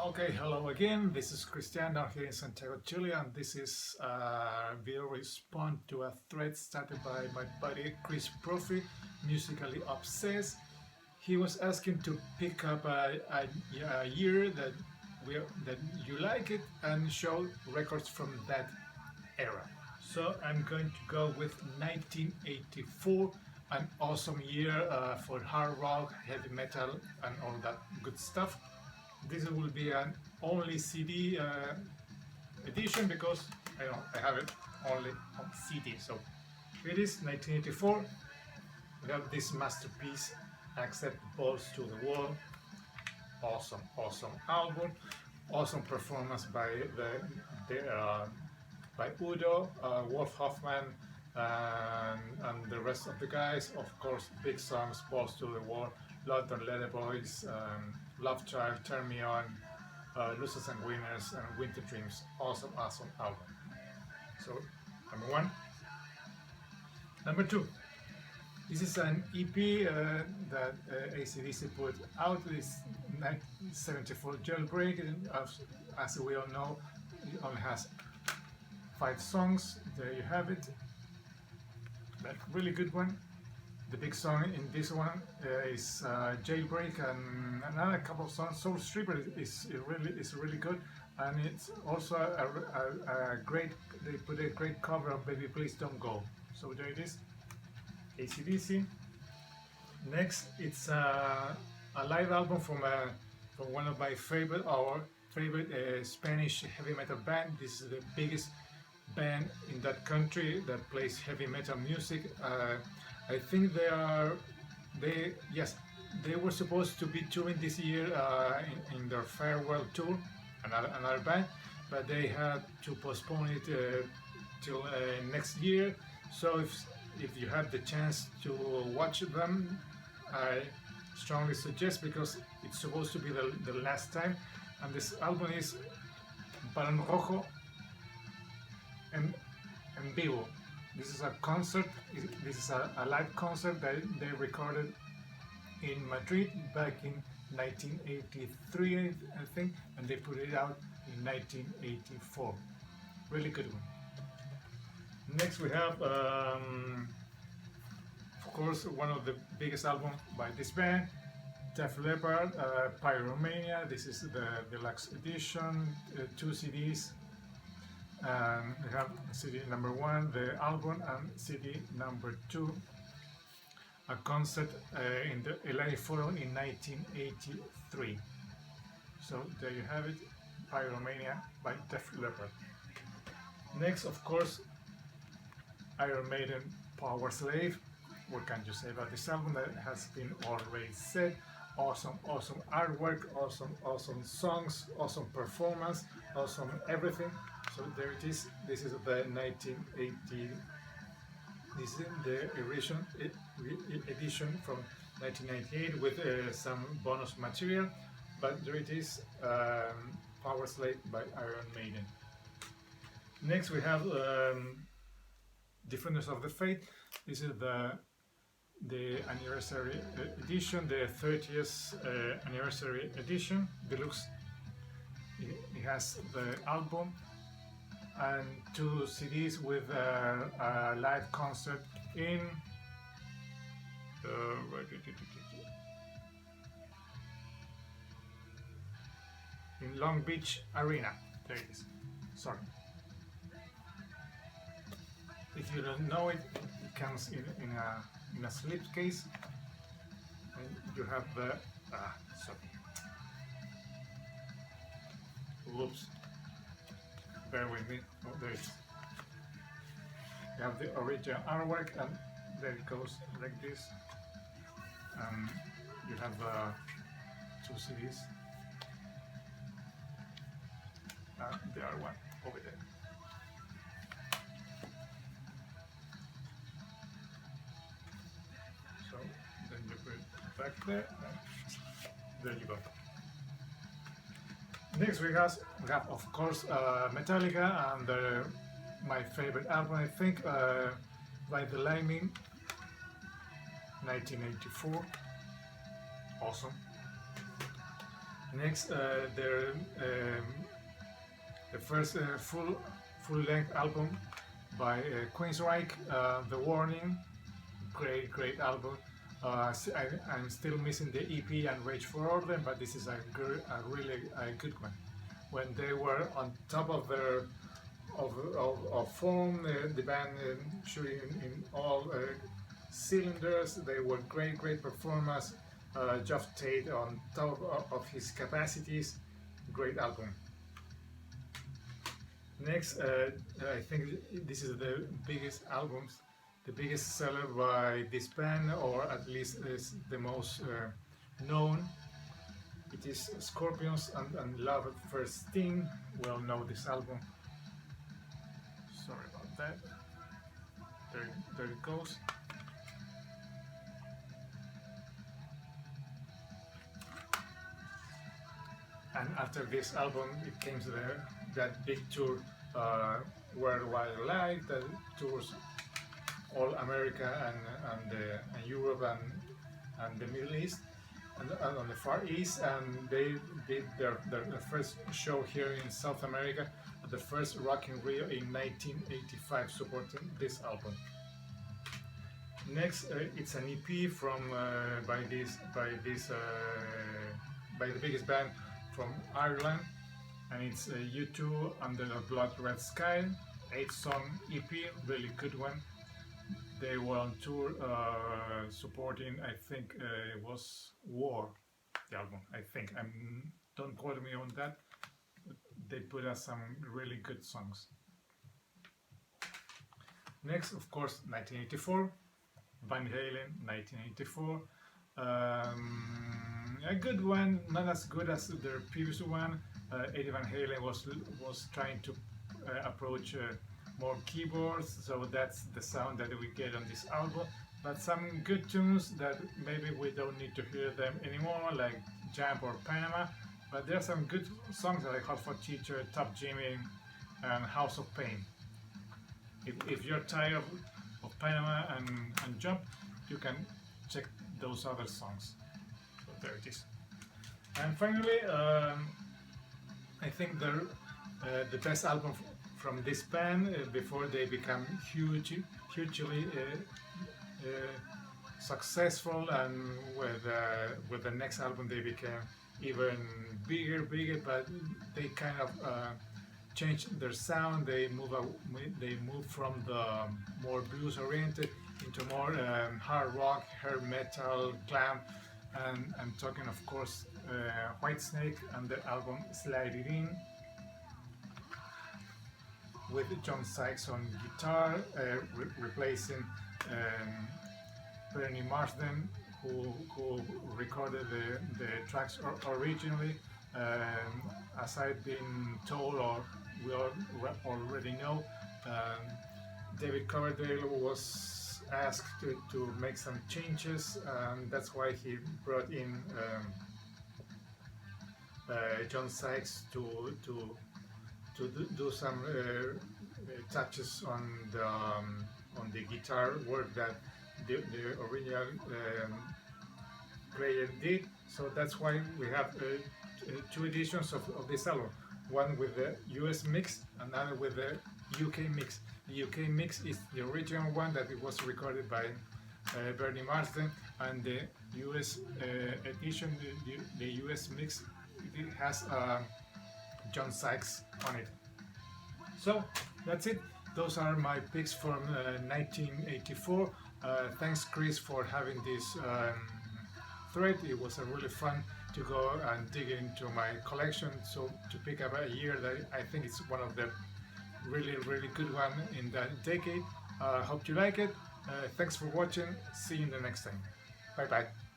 Okay, hello again. This is Christian down here in Santiago, Chile, and this is a video response to a thread started by my buddy Chris Propfe, musically obsessed. He was asking to pick up a year that you like it and show records from that era. So I'm going to go with 1984, an awesome year for hard rock, heavy metal, and all that good stuff. This will be an only CD edition because I have it only on CD. So it is 1984. We have this masterpiece, Accept Balls to the Wall. Awesome, awesome album. Awesome performance by by Udo, Wolf Hoffman, and the rest of the guys. Of course, big songs, Balls to the Wall, London Leather Boys, Love Child, Turn Me On, Losers and Winners, and Winter Dreams. Awesome, awesome album. So, number one. Number two. This is an EP that AC/DC put out. This 1974 Jailbreak. And as we all know, it only has 5 songs. There you have it. But really good one. The big song in this one is Jailbreak, and another couple of songs. Soul Stripper is really good, and it's also a great. They put a great cover of Baby Please Don't Go. So there it is, AC/DC. Next, it's a live album from one of my favorite, our favorite Spanish heavy metal band. This is the biggest band in that country that plays heavy metal music. I think they were supposed to be touring this year in their farewell tour, another band, but they had to postpone it till next year. So if you have the chance to watch them, I strongly suggest, because it's supposed to be the last time. And this album is Balón Rojo en Vivo. This is a concert. This is a live concert that they recorded in Madrid back in 1983, I think, and they put it out in 1984. Really good one. Next we have, of course, one of the biggest albums by this band, Def Leppard, Pyromania. This is the deluxe edition, 2 CDs. We have CD number 1, the album, and CD number 2, a concert in the LA Forum in 1983. So there you have it, Pyromania by Def Leppard. Next, of course, Iron Maiden, Power Slave. What can you say about this album? That has been already said. Awesome, awesome artwork, awesome songs, awesome performance, awesome everything. So there it is. This is the 1980. This is the edition from 1998 with some bonus material. But there it is, Power Slave by Iron Maiden. Next we have Defenders of the Faith. This is the anniversary edition, the 30th anniversary edition, deluxe. It has the album and 2 CDs with a live concert in Long Beach Arena. There it is. Sorry. If you don't know it, it comes in a slipcase, and you have the sorry. Oops. Bear with me. Oh, there it is. You have the original artwork, and there it goes like this. You have 2 CDs. There are one over there. So then you put it back there, and there you go. Next we have of course Metallica, and my favorite album, I think, by the Lightning, 1984. Awesome. Next, their the first full-length album by Queensryche, The Warning. Great album. I'm still missing the EP and Rage for Order, but this is a really good one. When they were on top of their of form, the band shooting in all cylinders, they were great performance. Jeff Tate on top of his capacities, great album. Next, I think this is the biggest albums, the biggest seller by this band, or at least is the most known. It is Scorpions and Love at First Sting. We all know this album. Sorry about that. There it goes. And after this album, it came to that big tour, Worldwide Live, that tours all America and Europe and the Middle East and on the Far East, and they did their first show here in South America at the first Rock in Rio in 1985, supporting this album. Next, it's an EP from by the biggest band from Ireland, and it's U2 Under the Blood Red Sky, 8-song EP, really good one. They were on tour supporting, I think it was War, the album, I think. Don't quote me on that. They put out some really good songs. Next, of course, 1984, Van Halen, 1984. A good one, not as good as their previous one. Eddie Van Halen was trying to approach more keyboards, so that's the sound that we get on this album. But some good tunes that maybe we don't need to hear them anymore, like Jump or Panama. But there are some good songs like Hot for Teacher, Top Jimmy, and House of Pain. If you're tired of Panama and Jump, you can check those other songs. So there it is. And finally, I think the best album from this band before they become hugely successful, and with the next album they became even bigger, but they kind of changed their sound. They move from the more blues oriented into more hard rock, hair metal, glam, and I'm talking, of course, Whitesnake and the album Slide It In, with John Sykes on guitar, replacing Bernie Marsden, who recorded the tracks originally. As I've been told, or we already know, David Coverdale was asked to make some changes, and that's why he brought in John Sykes to do some touches on the guitar work that the original player did. So that's why we have two editions of this album, one with the US mix, another with the UK mix. The UK mix is the original one that it was recorded by Bernie Marsden, and the US edition, the US mix, it has John Sykes on it. So that's it. Those are my picks from 1984. Thanks, Chris, for having this thread. It was a really fun to go and dig into my collection. So to pick up a year that I think it's one of the really good one in that decade. Hope you like it. Thanks for watching. See you in the next time. Bye bye.